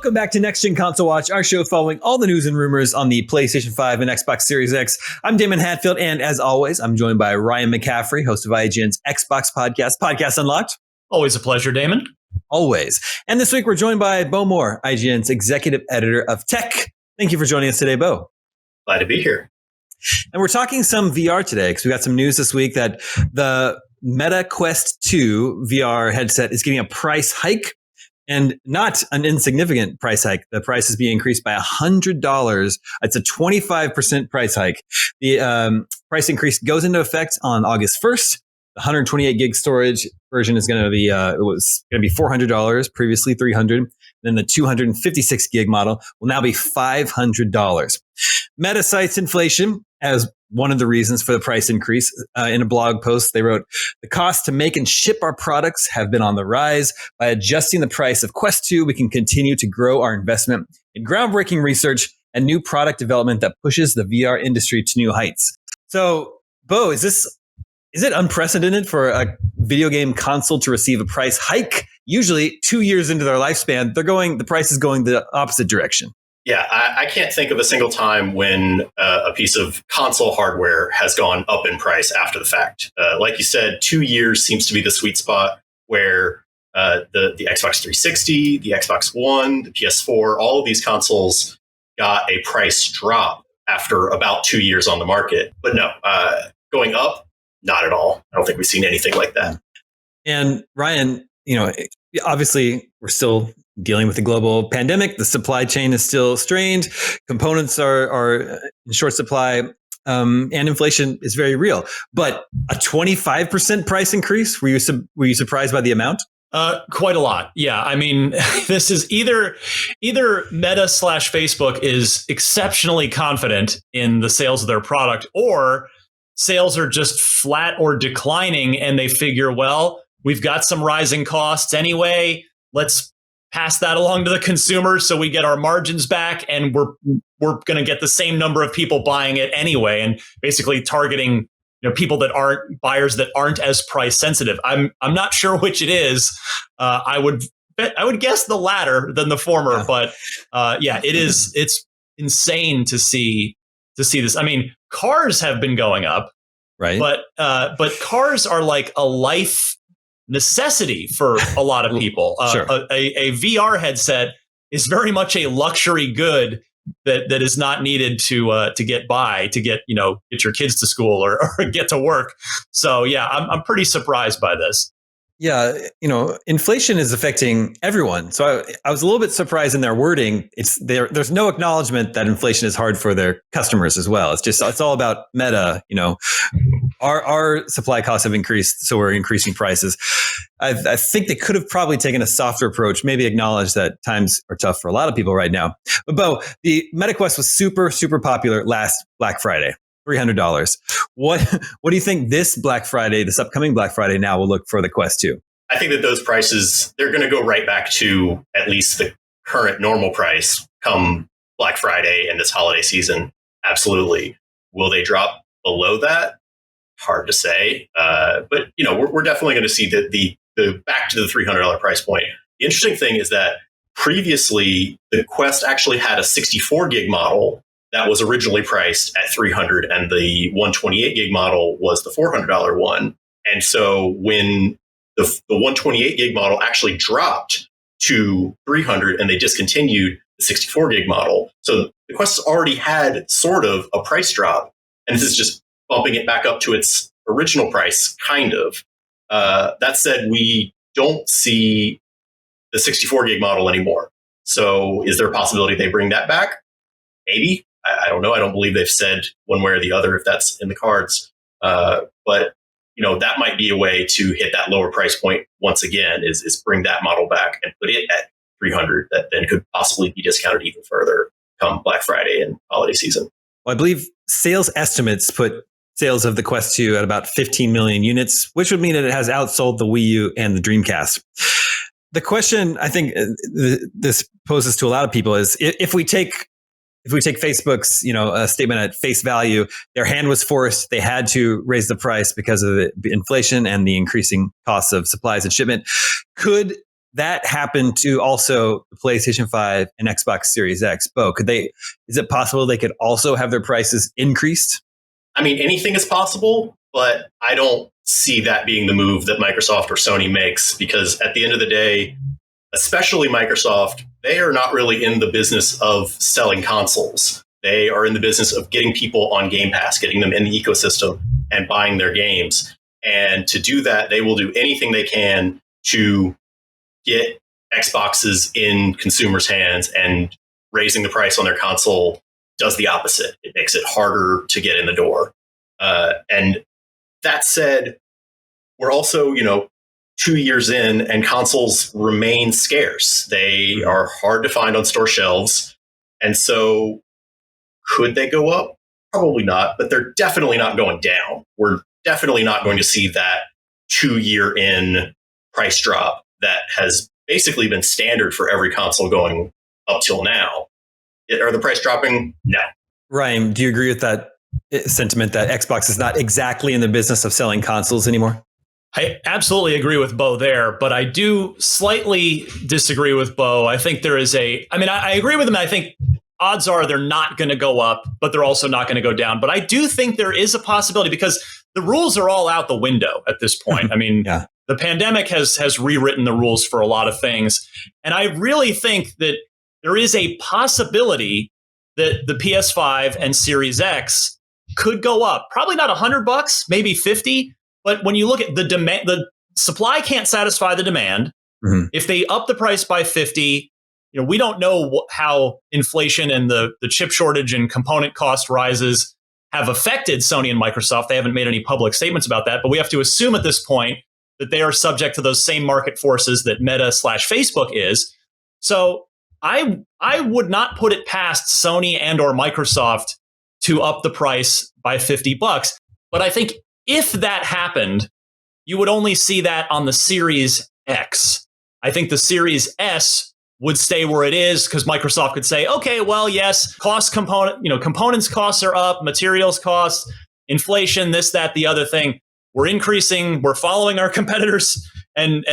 Welcome back to Next Gen Console Watch, our show following all the news and rumors on the PlayStation 5 and Xbox Series X. I'm Daemon Hatfield, and as always, I'm joined by Ryan McCaffrey, host of IGN's Xbox podcast, Podcast Unlocked. Always a pleasure, Damon. Always. And this week, we're joined by Bo Moore, IGN's executive editor of tech. Thank you for joining us today, Bo. Glad to be here. And we're talking some VR today because we got some news this week that the Meta Quest 2 VR headset is getting a price hike, and not an insignificant price hike. The price is being increased by $100. It's a 25% price hike. The price increase goes into effect on August 1st. The 128 gig storage version is going to be it was going to be $400, previously $300. Then the 256 gig model will now be $500. Meta cites inflation as one of the reasons for the price increase. In a blog post, they wrote, "The cost to make and ship our products have been on the rise. By adjusting the price of Quest 2, we can continue to grow our investment in groundbreaking research and new product development that pushes the VR industry to new heights." So, Bo, is it unprecedented for a video game console to receive a price hike? Usually 2 years into their lifespan, the price is going the opposite direction. Yeah, I can't think of a single time when a piece of console hardware has gone up in price after the fact. Like you said, 2 years seems to be the sweet spot where the Xbox 360, the Xbox One, the PS4, all of these consoles got a price drop after about 2 years on the market. But no, going up, not at all. I don't think we've seen anything like that. And Ryan, obviously we're still dealing with the global pandemic. The supply chain is still strained. Components are in short supply, and inflation is very real. But a 25% price increase, were you surprised by the amount? Quite a lot. Yeah. I mean, this is either Meta / Facebook is exceptionally confident in the sales of their product, or sales are just flat or declining, and they figure, well, we've got some rising costs anyway. Let's pass that along to the consumer so we get our margins back, and we're going to get the same number of people buying it anyway, and basically targeting people that aren't buyers that aren't as price sensitive. I'm not sure which it is. I would guess the latter than the former, yeah. But it's insane to see this. I mean, cars have been going up, right? But cars are like a life necessity for a lot of people. Sure. A VR headset is very much a luxury good that is not needed to get by, to get your kids to school or get to work. So yeah, I'm pretty surprised by this. Yeah, inflation is affecting everyone. So I was a little bit surprised in their wording. There's no acknowledgement that inflation is hard for their customers as well. It's all about Meta. Our supply costs have increased, so we're increasing prices. I think they could have probably taken a softer approach, maybe acknowledge that times are tough for a lot of people right now. But Bo, the Meta Quest was super, super popular last Black Friday. $300. What do you think this upcoming Black Friday now will look for the Quest 2? I think that those prices, they're going to go right back to at least the current normal price come Black Friday and this holiday season. Absolutely. Will they drop below that? Hard to say. But we're definitely going to see the back to the $300 price point. The interesting thing is that previously the Quest actually had a 64 gig model that was originally priced at $300, and the 128 gig model was the $400 one. And so when the 128 gig model actually dropped to $300 and they discontinued the 64 gig model, so the Quest already had sort of a price drop, and this is just bumping it back up to its original price, kind of. That said, we don't see the 64 gig model anymore. So is there a possibility they bring that back? Maybe. I don't know. I don't believe they've said one way or the other if that's in the cards. But that might be a way to hit that lower price point once again, is bring that model back and put it at $300 that then could possibly be discounted even further come Black Friday and holiday season. Well, I believe sales estimates put sales of the Quest 2 at about 15 million units, which would mean that it has outsold the Wii U and the Dreamcast. The question I think this poses to a lot of people is if we take Facebook's, a statement at face value, their hand was forced. They had to raise the price because of the inflation and the increasing costs of supplies and shipment. Could that happened to also the PlayStation 5 and Xbox Series X, Bo, is it possible they could also have their prices increased? I mean, anything is possible, but I don't see that being the move that Microsoft or Sony makes, because at the end of the day, especially Microsoft, they are not really in the business of selling consoles. They are in the business of getting people on Game Pass, getting them in the ecosystem and buying their games. And to do that, they will do anything they can to get Xboxes in consumers' hands, and raising the price on their console does the opposite. It makes it harder to get in the door. And that said, we're also, 2 years in, and consoles remain scarce. They are hard to find on store shelves. And so could they go up? Probably not, but they're definitely not going down. We're definitely not going to see that 2 year in price drop that has basically been standard for every console going up till now. Are the price dropping? No. Ryan, do you agree with that sentiment that Xbox is not exactly in the business of selling consoles anymore? I absolutely agree with Bo there, but I do slightly disagree with Bo. I think I agree with him. I think odds are they're not going to go up, but they're also not going to go down. But I do think there is a possibility, because the rules are all out the window at this point. I mean, yeah. The pandemic has rewritten the rules for a lot of things. And I really think that there is a possibility that the PS5 and Series X could go up. Probably not $100, maybe 50. But when you look at the demand, the supply can't satisfy the demand. Mm-hmm. If they up the price by 50, we don't know how inflation and the chip shortage and component cost rises have affected Sony and Microsoft. They haven't made any public statements about that, but we have to assume at this point that they are subject to those same market forces that Meta/Facebook is. So I would not put it past Sony and or Microsoft to up the price by $50. But I think if that happened, you would only see that on the Series X. I think the Series S would stay where it is, because Microsoft could say, okay, well, yes, components costs are up, materials costs, inflation, this, that, the other thing. We're following our competitors and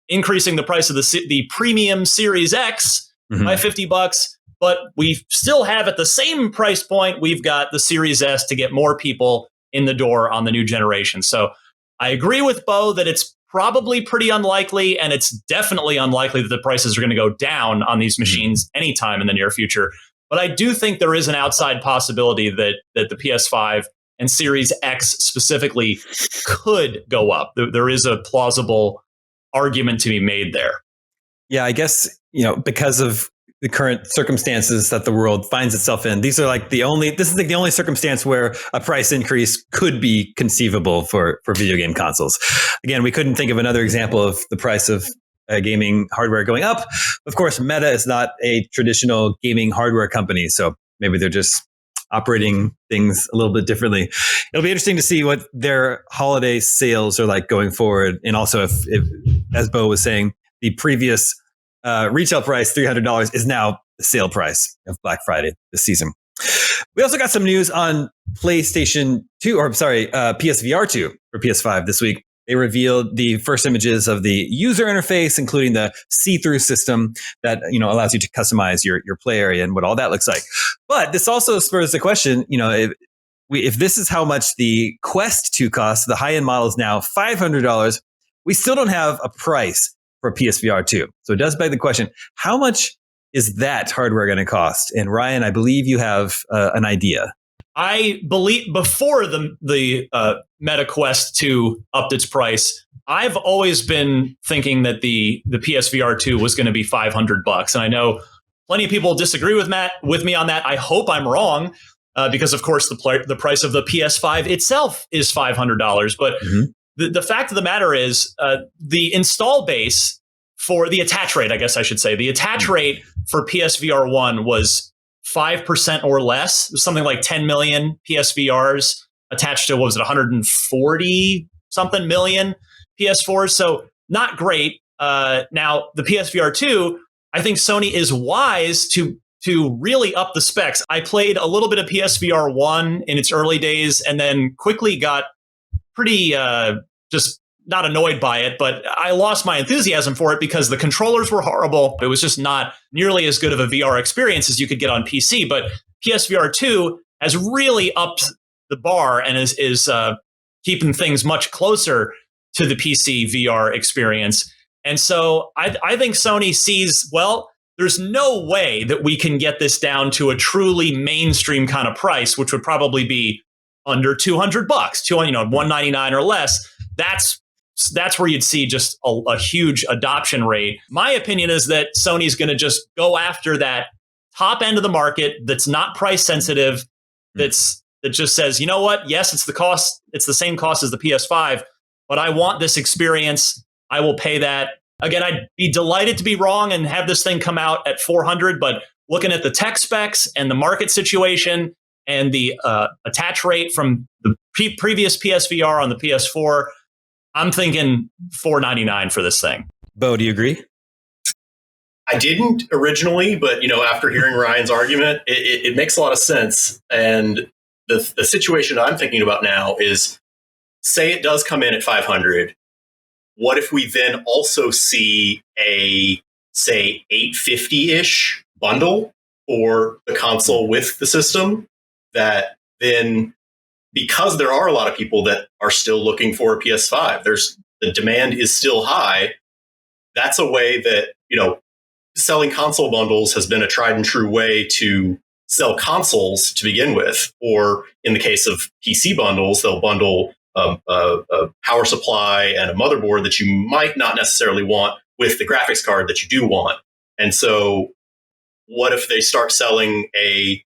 increasing the price of the premium Series X by $50. But we still have, at the same price point, we've got the Series S to get more people in the door on the new generation. So I agree with Bo that it's probably pretty unlikely, and it's definitely unlikely that the prices are going to go down on these machines anytime in the near future. But I do think there is an outside possibility that the PS5 and Series X specifically could go up. There is a plausible argument to be made there. Yeah, I guess, because of the current circumstances that the world finds itself in, this is like the only circumstance where a price increase could be conceivable for video game consoles. Again, we couldn't think of another example of the price of gaming hardware going up. Of course, Meta is not a traditional gaming hardware company, so maybe they're just operating things a little bit differently. It'll be interesting to see what their holiday sales are like going forward. And also if as Bo was saying, the previous retail price, $300, is now the sale price of Black Friday this season. We also got some news on PlayStation 2, PSVR 2 for PS5 this week. They revealed the first images of the user interface, including the see-through system that allows you to customize your play area and what all that looks like. But this also spurs the question, if this is how much the Quest 2 costs, the high-end model is now $500, we still don't have a price for PSVR 2. So it does beg the question, how much is that hardware going to cost? And Ryan, I believe you have an idea. I believe before the Meta Quest 2 upped its price, I've always been thinking that the PSVR 2 was going to be $500. And I know plenty of people disagree with me on that. I hope I'm wrong, because of course the price of the PS5 itself is $500. But the fact of the matter is, the install base for the attach rate, I guess I should say, the attach rate for PSVR 1 was 5% or less. It was something like 10 million PSVRs attached to, 140 something million PS4s. So not great. Now the PSVR 2, I think Sony is wise to really up the specs. I played a little bit of PSVR 1 in its early days, and then quickly got pretty just not annoyed by it, but I lost my enthusiasm for it because the controllers were horrible. It was just not nearly as good of a VR experience as you could get on PC. But PSVR 2 has really upped the bar and is keeping things much closer to the PC VR experience. And so I think Sony sees, well, there's no way that we can get this down to a truly mainstream kind of price, which would probably be under $200, $199 or less. That's where you'd see just a huge adoption rate. My opinion is that Sony's going to just go after that top end of the market that's not price sensitive, that just says, you know what? Yes, it's the same cost as the PS5, but I want this experience. I will pay that. Again, I'd be delighted to be wrong and have this thing come out at $400, but looking at the tech specs and the market situation and the attach rate from the previous PSVR on the PS4, I'm thinking $499 for this thing. Bo, do you agree? I didn't originally, but after hearing Ryan's argument, it makes a lot of sense. And the situation I'm thinking about now is, say it does come in at $500. What if we then also see a, say, $850-ish bundle for the console with the system? That then, because there are a lot of people that are still looking for a PS5, the demand is still high. That's a way that, selling console bundles has been a tried and true way to sell consoles to begin with. Or in the case of PC bundles, they'll bundle a power supply and a motherboard that you might not necessarily want with the graphics card that you do want. And so what if they start selling a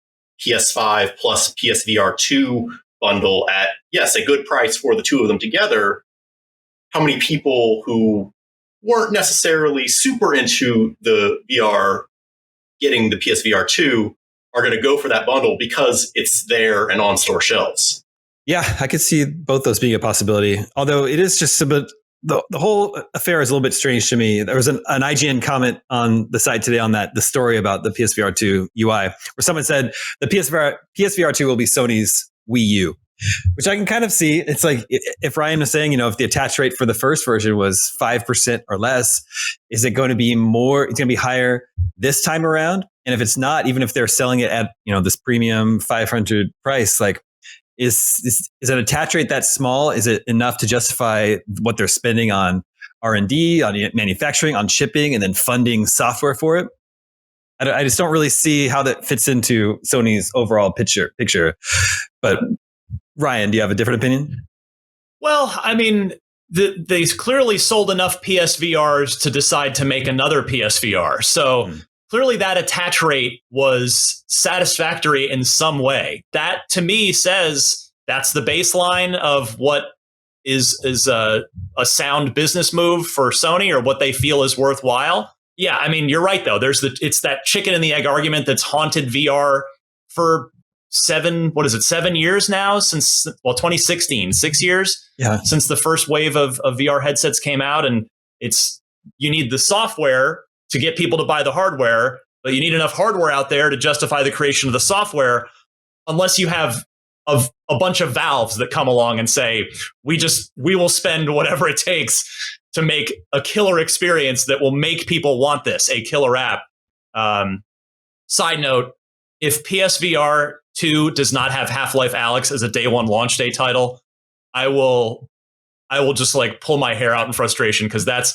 PS5 plus PSVR 2 bundle at, yes, a good price for the two of them together? How many people who weren't necessarily super into the VR getting the PSVR 2 are going to go for that bundle because it's there and on store shelves? Yeah, I could see both those being a possibility. Although it is just a bit, the whole affair is a little bit strange to me. There was an IGN comment on the site today on the story about the PSVR 2 UI, where someone said the PSVR 2 will be Sony's Wii U, which I can kind of see. It's like, if Ryan was saying, if the attach rate for the first version was 5% or less, is it going to be more? It's going to be higher this time around. And if it's not, even if they're selling it at, this premium 500 price, like, is an attach rate that small? Is it enough to justify what they're spending on R&D, on manufacturing, on shipping, and then funding software for it? I just don't really see how that fits into Sony's overall picture. But Ryan, do you have a different opinion? Well, I mean, they clearly sold enough PSVRs to decide to make another PSVR. So clearly that attach rate was satisfactory in some way. That, to me, says that's the baseline of what is a sound business move for Sony, or what they feel is worthwhile. Yeah, I mean, you're right, though. It's that chicken and the egg argument that's haunted VR for 7 years now, since 2016, 6 years since the first wave of VR headsets came out. And you need the software to get people to buy the hardware, but you need enough hardware out there to justify the creation of the software, unless you have a bunch of valves that come along and say, we will spend whatever it takes to make a killer experience that will make people want this, a killer app. Side note, if PSVR 2 does not have Half-Life Alyx as a day one launch day title, I will just like pull my hair out in frustration, because that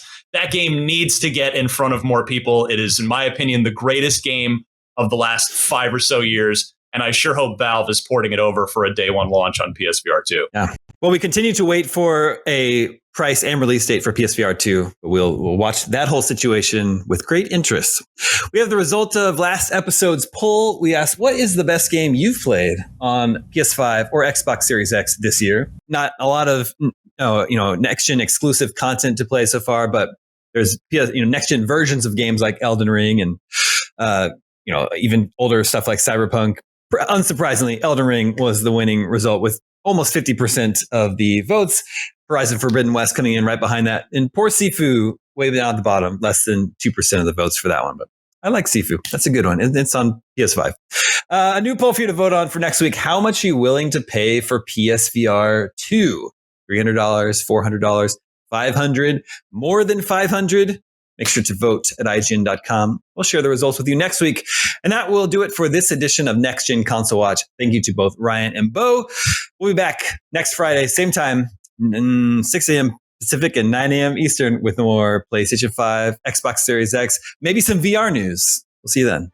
game needs to get in front of more people. It is, in my opinion, the greatest game of the last 5 or so years. And I sure hope Valve is porting it over for a day one launch on PSVR 2. Yeah. Well, we continue to wait for a price and release date for PSVR 2. We'll watch that whole situation with great interest. We have the result of last episode's poll. We asked, what is the best game you've played on PS5 or Xbox Series X this year? Not a lot of next-gen exclusive content to play so far, but there's next-gen versions of games like Elden Ring and even older stuff like Cyberpunk. Unsurprisingly, Elden Ring was the winning result with almost 50% of the votes. Horizon Forbidden West coming in right behind that. And poor Sifu way down at the bottom, less than 2% of the votes for that one. But I like Sifu. That's a good one. It's on PS5. A new poll for you to vote on for next week. How much are you willing to pay for PSVR 2? $300, $400, 500, more than 500? Make sure to vote at IGN.com. We'll share the results with you next week. And that will do it for this edition of Next Gen Console Watch. Thank you to both Ryan and Bo. We'll be back next Friday, same time, 6 a.m. Pacific and 9 a.m. Eastern with more PlayStation 5, Xbox Series X, maybe some VR news. We'll see you then.